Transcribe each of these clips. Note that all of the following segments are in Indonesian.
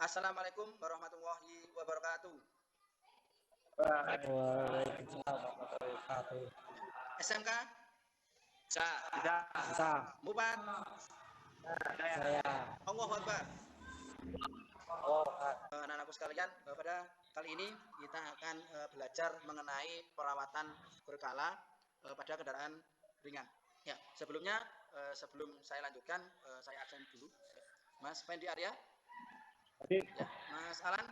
Assalamualaikum warahmatullahi wabarakatuh. Waalaikumsalam warahmatullahi wabarakatuh. SMK? Tidak. Mupat? Saya. Allahu Akbar. Oh, Anak-anakku sekalian, pada kali ini kita akan belajar mengenai perawatan berkala pada kendaraan ringan. Ya, sebelumnya sebelum saya lanjutkan, saya absen dulu. Mas Fendi Arya, ya, Mas Alan,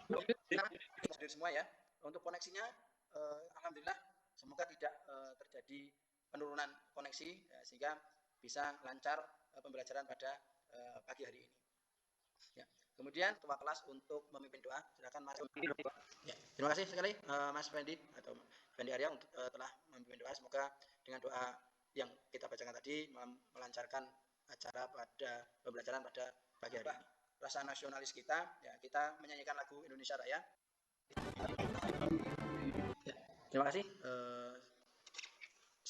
hadir semua ya. Untuk koneksinya, alhamdulillah, semoga tidak terjadi penurunan koneksi sehingga bisa lancar pembelajaran pada pagi hari ini. Ya. Kemudian ketua kelas untuk memimpin doa, silakan Mas. Ya. Terima kasih sekali Mas Fendi atau Fendi Arya untuk telah memimpin doa. Semoga dengan doa yang kita bacakan tadi melancarkan acara pada pembelajaran pada pagi hari ini. Rasa nasionalis kita, ya, kita menyanyikan lagu Indonesia Raya. Ya. Terima kasih.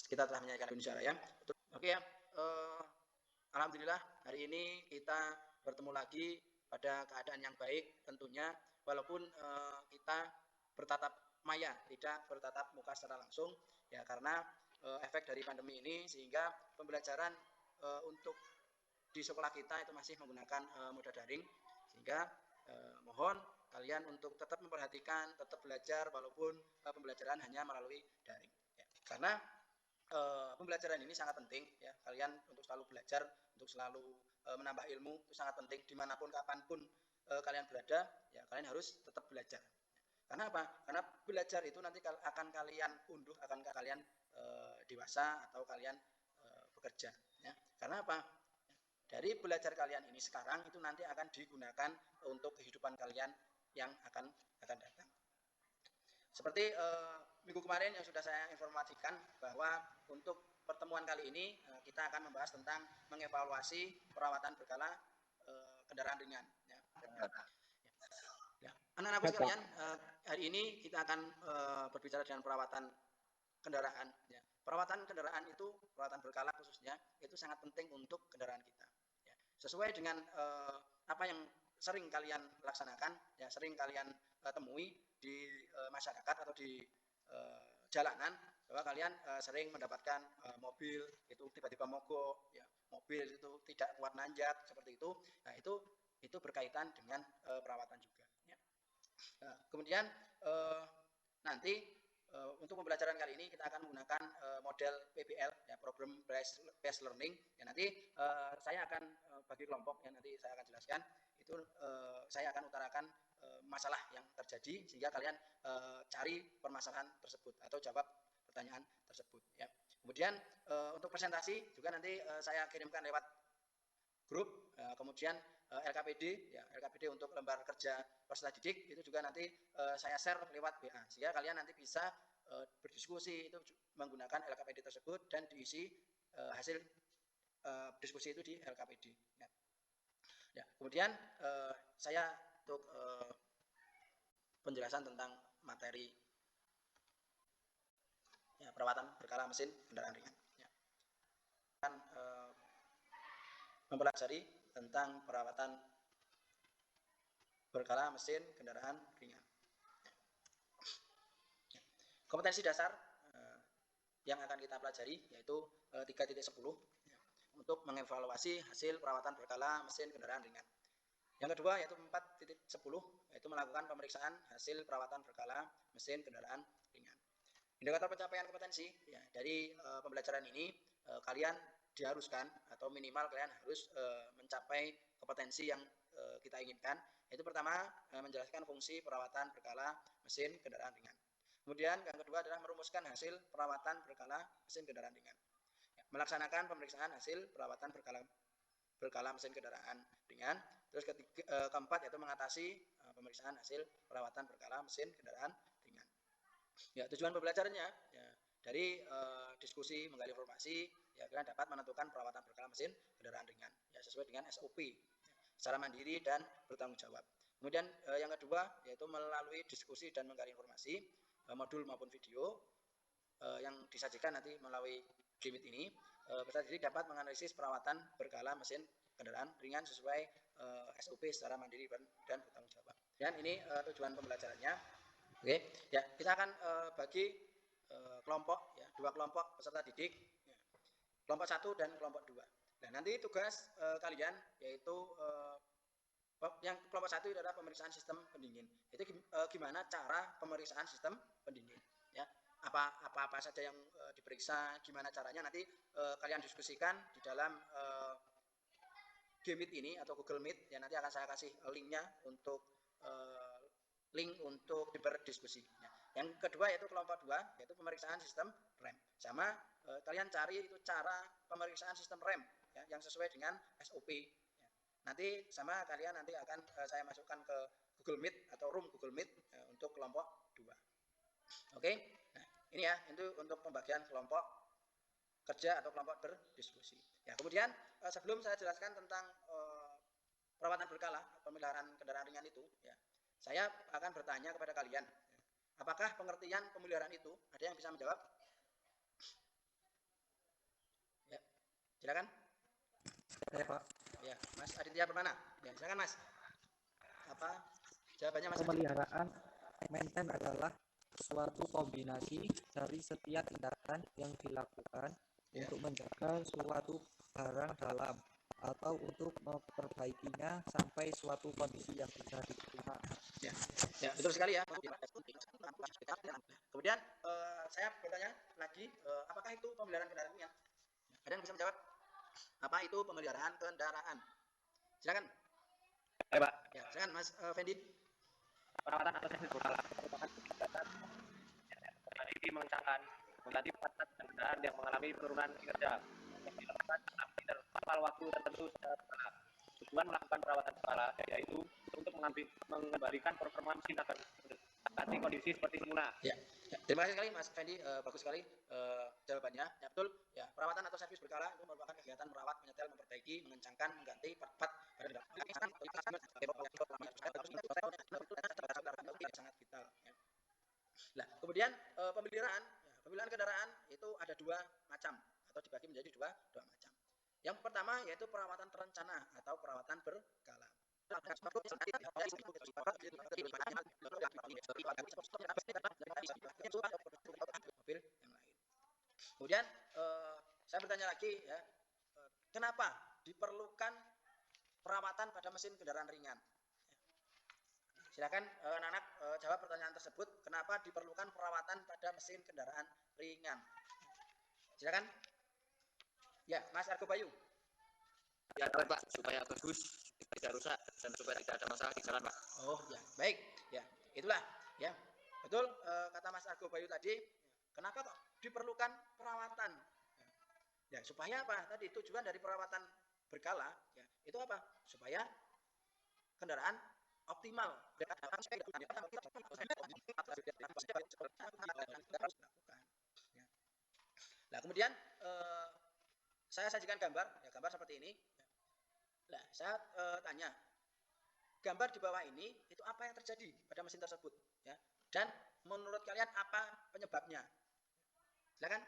Kita telah menyanyikan Indonesia Raya. Oke ya. Alhamdulillah hari ini kita bertemu lagi pada keadaan yang baik tentunya, walaupun kita bertatap maya, tidak bertatap muka secara langsung ya, karena efek dari pandemi ini sehingga pembelajaran untuk di sekolah kita itu masih menggunakan moda daring, sehingga mohon kalian untuk tetap memperhatikan, tetap belajar walaupun pembelajaran hanya melalui daring ya. Karena pembelajaran ini sangat penting ya, kalian untuk selalu belajar, untuk selalu menambah ilmu itu sangat penting dimanapun kapanpun kalian berada ya, kalian harus tetap belajar. Karena apa? Karena belajar itu nanti akan kalian unduh, akan kalian dewasa atau kalian bekerja ya. Karena apa? Dari belajar kalian ini sekarang itu nanti akan digunakan untuk kehidupan kalian yang akan datang. Seperti minggu kemarin yang sudah saya informasikan bahwa untuk pertemuan kali ini kita akan membahas tentang mengevaluasi perawatan berkala kendaraan ringan. Ya. Ya. Anak-anakku sekalian, hari ini kita akan berbicara dengan perawatan kendaraan. Ya. Perawatan kendaraan itu, perawatan berkala khususnya, itu sangat penting untuk kendaraan kita. Ya. Sesuai dengan apa yang sering kalian laksanakan, ya, sering kalian temui di masyarakat atau di jalanan, bahwa kalian sering mendapatkan mobil itu tiba-tiba mogok, ya, mobil itu tidak kuat nanjak seperti itu. Nah, itu berkaitan dengan perawatan juga. Ya. Nah, kemudian nanti untuk pembelajaran kali ini kita akan menggunakan model PBL, ya, Problem Based Learning. Ya, nanti saya akan bagi kelompok, ya, nanti saya akan jelaskan. Itu saya akan utarakan masalah yang terjadi sehingga kalian cari permasalahan tersebut atau jawab pertanyaan tersebut. Ya. Kemudian untuk presentasi juga nanti saya kirimkan lewat grup, kemudian LKPD, ya, LKPD untuk lembar kerja peserta didik itu juga nanti saya share lewat WA sehingga kalian nanti bisa berdiskusi itu menggunakan LKPD tersebut dan diisi hasil diskusi itu di LKPD. Ya. Ya, kemudian saya untuk penjelasan tentang materi ya, perawatan berkala mesin kendaraan ringan. Ya. Dan mempelajari tentang perawatan berkala mesin kendaraan ringan. Ya. Kompetensi dasar yang akan kita pelajari yaitu 3.10 ya, untuk mengevaluasi hasil perawatan berkala mesin kendaraan ringan. Yang kedua yaitu 4.10 yaitu melakukan pemeriksaan hasil perawatan berkala mesin kendaraan ringan. Indikator pencapaian kompetensi ya, dari pembelajaran ini kalian diharuskan atau minimal kalian harus mencapai kompetensi yang kita inginkan, yaitu pertama menjelaskan fungsi perawatan berkala mesin kendaraan ringan. Kemudian yang kedua adalah merumuskan hasil perawatan berkala mesin kendaraan ringan. Ya, melaksanakan pemeriksaan hasil perawatan berkala mesin kendaraan ringan. Terus keempat yaitu mengatasi pemeriksaan hasil perawatan berkala mesin kendaraan ringan. Ya, tujuan pembelajarannya ya, dari diskusi menggali informasi ya, kalian dapat menentukan perawatan berkala mesin kendaraan ringan ya, sesuai dengan SOP ya, secara mandiri dan bertanggung jawab. Kemudian yang kedua yaitu melalui diskusi dan menggali informasi modul maupun video yang disajikan nanti melalui Gimit ini, peserta didik dapat menganalisis perawatan berkala mesin kendaraan ringan sesuai SOP secara mandiri dan bertanggung jawab. Dan ini tujuan pembelajarannya. Oke, ya kita akan bagi kelompok, ya, 2 kelompok peserta didik, ya, kelompok 1 dan kelompok 2. Nah, nanti tugas kalian yaitu yang kelompok 1 itu adalah pemeriksaan sistem pendingin. Itu gimana cara pemeriksaan sistem pendingin, ya. Apa saja yang diperiksa, gimana caranya, nanti kalian diskusikan di dalam Gmeet ini atau Google Meet, ya, nanti akan saya kasih linknya untuk link untuk berdiskusi. Ya. Yang kedua yaitu kelompok 2, yaitu pemeriksaan sistem rem. Sama kalian cari itu cara pemeriksaan sistem rem, ya, yang sesuai dengan SOP. Ya. Nanti sama kalian nanti akan saya masukkan ke Google Meet atau room Google Meet untuk kelompok 2. Oke, nah ini ya, itu untuk pembagian kelompok kerja atau kelompok berdiskusi. Ya, kemudian sebelum saya jelaskan tentang perawatan berkala pemeliharaan kendaraan ringan itu, ya, saya akan bertanya kepada kalian, ya, apakah pengertian pemeliharaan itu ada yang bisa menjawab? Ya, silakan. Ya, Pak. Ya, Mas Aditya Permana. Ya, silakan Mas. Apa jawabannya Mas? Pemeliharaan mainten adalah suatu kombinasi dari setiap tindakan yang dilakukan, ya, untuk menjaga suatu barang dalam atau untuk memperbaikinya sampai suatu kondisi yang bisa diterima. Ya, ya, betul sekali ya. Kemudian saya bertanya lagi, apakah itu pemeliharaan kendaraan ringan? Ada yang bisa menjawab? Apa itu pemeliharaan kendaraan? Silakan. Ya, Pak. Ya, silakan Mas Fendi. Perawatan atau servis berkala ini mengencangkan mengganti part kendaraan yang mengalami penurunan kinerja yang dilakukan dalam interval waktu tertentu secara berkala. Tujuan melakukan perawatan berkala yaitu untuk mengembalikan performa mesin agar mendekati kondisi seperti semula. Ya, ya, terima kasih sekali Mas Fendi, bagus sekali jawabannya. Ya, betul. Ya, perawatan atau servis berkala itu merupakan kegiatan merawat, menyetel, memperbaiki, mengencangkan, mengganti part-part pada sangat vital. Ya. Nah, kemudian pemeliharaan, ya, pemeliharaan kendaraan itu ada 2 macam atau dibagi menjadi dua macam. Yang pertama yaitu perawatan terencana atau perawatan berkala. Mobil yang lain. Kemudian saya bertanya lagi, ya, kenapa diperlukan perawatan pada mesin kendaraan ringan? Silakan anak-anak jawab pertanyaan tersebut. Kenapa diperlukan perawatan pada mesin kendaraan ringan? Silakan. Ya, Mas Argo Bayu. Ya, Pak, supaya bagus, tidak rusak dan supaya tidak ada masalah di jalan, Pak. Oh, ya, baik. Ya, itulah, ya. Betul kata Mas Argo Bayu tadi. Kenapa kok diperlukan perawatan? Ya, supaya apa? Tadi tujuan dari perawatan berkala, ya, itu apa? Supaya kendaraan optimal. Nah, kemudian saya sajikan gambar, ya, gambar seperti ini. Nah, saya tanya, gambar di bawah ini itu apa yang terjadi pada mesin tersebut, ya? Dan menurut kalian apa penyebabnya? Silakan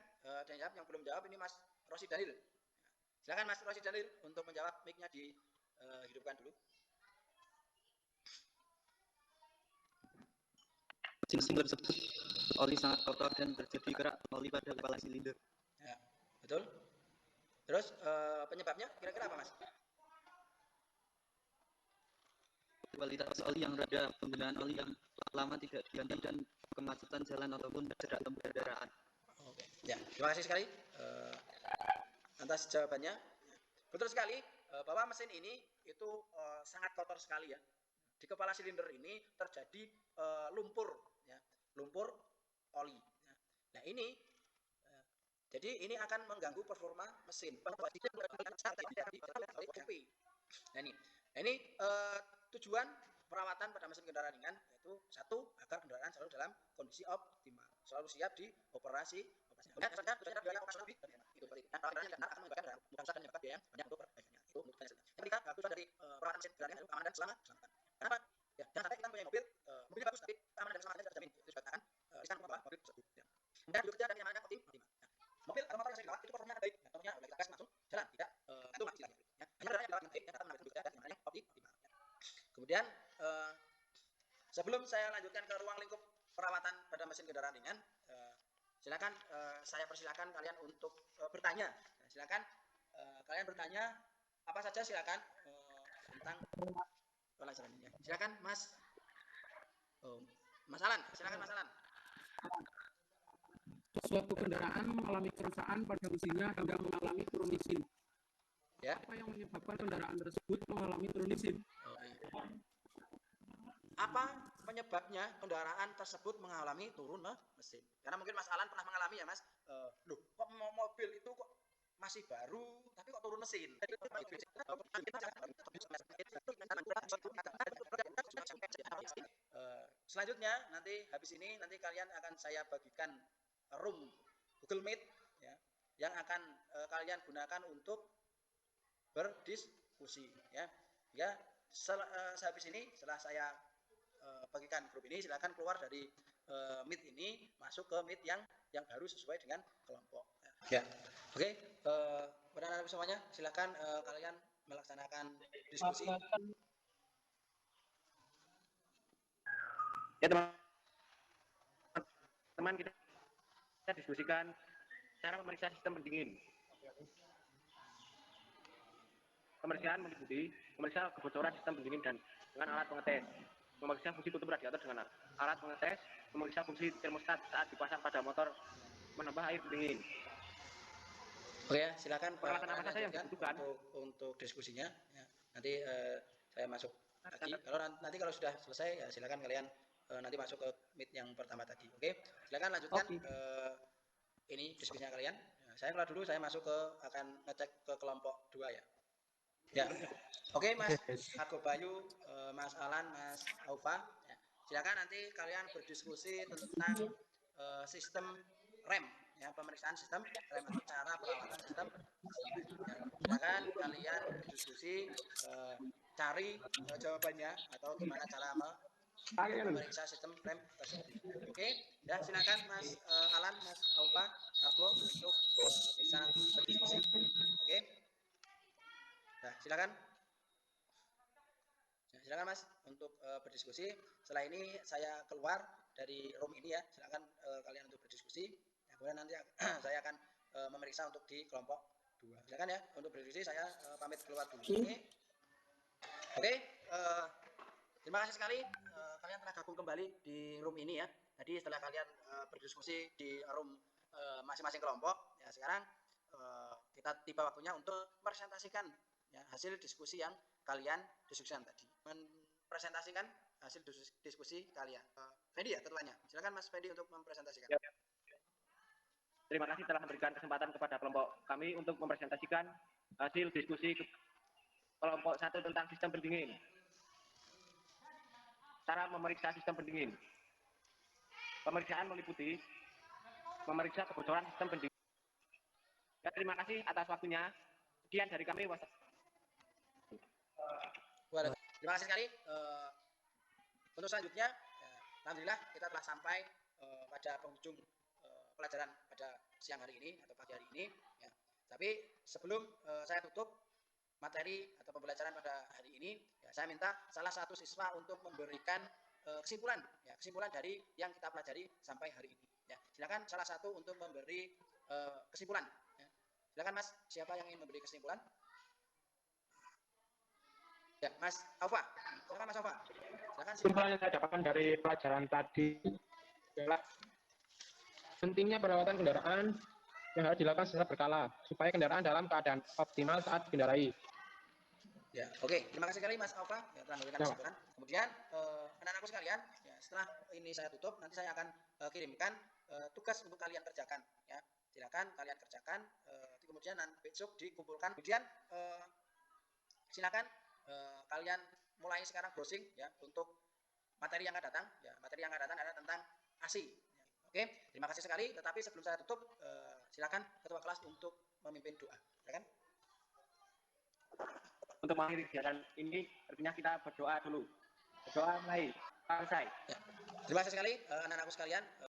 yang belum jawab ini Mas Rosi Dalil. Silakan Mas Rosi Dalil untuk menjawab, mic-nya dihidupkan dulu. Mesin tersebut oli sangat kotor dan terjadi kerak oli pada kepala silinder. Ya, betul. Terus penyebabnya kira-kira apa, Mas? Kualitas oli yang rendah, penggunaan oli yang lama tidak diganti, dan kemacetan jalan ataupun jarak tempuh kendaraan. Oke. Ya, terima kasih sekali atas jawabannya. Betul sekali bahwa mesin ini itu sangat kotor sekali, ya. Di kepala silinder ini terjadi lumpur, ya, lumpur oli. Ya. Nah ini, jadi ini akan mengganggu performa mesin. Nah ini tujuan perawatan pada mesin kendaraan ringan yaitu satu, agar kendaraan selalu dalam kondisi optimal, selalu siap dioperasi. Ketika bagus dari perawatan mesin kendaraan itu aman dan selamat. Kenapa? Ya, jangan sampai kita punya mobil, mobilnya bagus tapi keamanan dan keselamatannya terjamin. Itu disebabkan riskan membawa mobil tersebut. Ya. Kemudian duduk kerja dan kenyamanan optimal. Ya. Mobil atau motor yang saya bawa itu performanya baik, contohnya kita gas langsung jalan, tidak gantung istilahnya. Ya. Hanya kendaraan yang dibawa dengan baik, yang dapat menawarkan duduk kerja dan kenyamanan yang optimal. sebelum saya lanjutkan ke ruang lingkup perawatan pada mesin kendaraan ringan, silakan saya persilakan kalian untuk bertanya. Nah, silakan kalian bertanya apa saja, silakan tentang pelajaran ini. Silakan Mas. Mas Alan, silakan Mas Alan. Suatu kendaraan mengalami kerusakan pada mesinnya hingga mengalami turun mesin. Ya. Apa yang menyebabkan kendaraan tersebut mengalami turun mesin? Apa penyebabnya kendaraan tersebut mengalami turun mesin? Karena mungkin Mas Alan pernah mengalami ya Mas. Loh, kok mobil itu kok masih baru tapi kok turun mesin? Selanjutnya nanti habis ini nanti kalian akan saya bagikan room Google Meet ya, yang akan kalian gunakan untuk berdiskusi ya. Ya, sehabis ini setelah saya bagikan grup ini, silakan keluar dari Meet ini masuk ke Meet yang baru sesuai dengan kelompok. Ya, oke. Anak-anak semuanya, silakan kalian melaksanakan diskusi. Ya teman-teman, kita diskusikan cara memeriksa sistem pendingin. Pemeriksaan meliputi memeriksa kebocoran sistem pendingin dan dengan alat pengetes, memeriksa fungsi tutup radiator dengan alat pengetes, memeriksa fungsi termostat saat dipasang pada motor menambah air pendingin. Oke ya, silakan peralatan apa saja yang dibutuhkan untuk diskusinya. Ya. Nanti saya masuk lagi. Kalau sudah selesai, ya silakan kalian nanti masuk ke Meet yang pertama tadi. Oke, silakan lanjutkan ini diskusinya kalian. Ya, saya keluar dulu, saya masuk akan ngecek ke kelompok 2 ya. Ya, oke Mas Argo Bayu, Mas Alan, Mas Aufa. Ya. Silakan nanti kalian berdiskusi tentang sistem rem. Ya, pemeriksaan sistem rem atau cara perawatan sistem. Ya, silakan kalian berdiskusi, cari jawabannya atau gimana cara memeriksa sistem rem tersebut. Oke, ya silakan Mas Alan, Mas Aufa, Argo untuk bisa berdiskusi. Oke, nah silakan. Ya, silakan Mas untuk berdiskusi. Setelah ini saya keluar dari room ini ya. Silakan kalian untuk berdiskusi. Ya, kemudian nanti saya akan memeriksa untuk di kelompok 2. Silakan ya untuk berdiskusi. Saya pamit keluar dulu. Oke. Terima kasih sekali kalian telah gabung kembali di room ini ya. Jadi setelah kalian berdiskusi di room masing-masing kelompok, ya sekarang kita tiba waktunya untuk presentasikan ya, hasil diskusi yang kalian diskusikan tadi. Mempresentasikan hasil diskusi kalian. Fendi ya ketuanya. Silakan Mas Fendi untuk mempresentasikan. Ya. Terima kasih telah memberikan kesempatan kepada kelompok kami untuk mempresentasikan hasil diskusi kelompok 1 tentang sistem pendingin. Cara memeriksa sistem pendingin. Pemeriksaan meliputi memeriksa kebocoran sistem pendingin. Ya, terima kasih atas waktunya. Sekian dari kami. Terima kasih sekali. Untuk selanjutnya, alhamdulillah kita telah sampai pada penghujung pelajaran pada siang hari ini atau pagi hari ini. Ya. Tapi sebelum saya tutup materi atau pembelajaran pada hari ini, ya, saya minta salah satu siswa untuk memberikan kesimpulan dari yang kita pelajari sampai hari ini. Ya, silakan salah satu untuk memberi kesimpulan. Ya. Silakan Mas, siapa yang ingin memberi kesimpulan? Ya, Mas Aufa. Silakan Mas Aufa. Silakan. Kesimpulan yang saya dapatkan dari pelajaran tadi adalah pentingnya perawatan kendaraan yang harus dilakukan secara berkala supaya kendaraan dalam keadaan optimal saat dikendarai. Ya, oke. Terima kasih sekali Mas Aufa ya, telah memberikan kesimpulan. Kemudian anak-anakku sekalian, ya, setelah ini saya tutup, nanti saya akan kirimkan tugas untuk kalian kerjakan. Ya, silakan kalian kerjakan. Kemudian besok dikumpulkan. Kemudian silakan kalian mulai sekarang browsing ya untuk materi yang akan datang. Ya, materi yang akan datang adalah tentang ASI. Ya, oke, terima kasih sekali. Tetapi sebelum saya tutup, silakan ketua kelas untuk memimpin doa. Silakan. Untuk mengakhiri kegiatan ini, artinya kita berdoa dulu. Berdoa mulai selesai. Ya. Terima kasih sekali anak-anakku sekalian.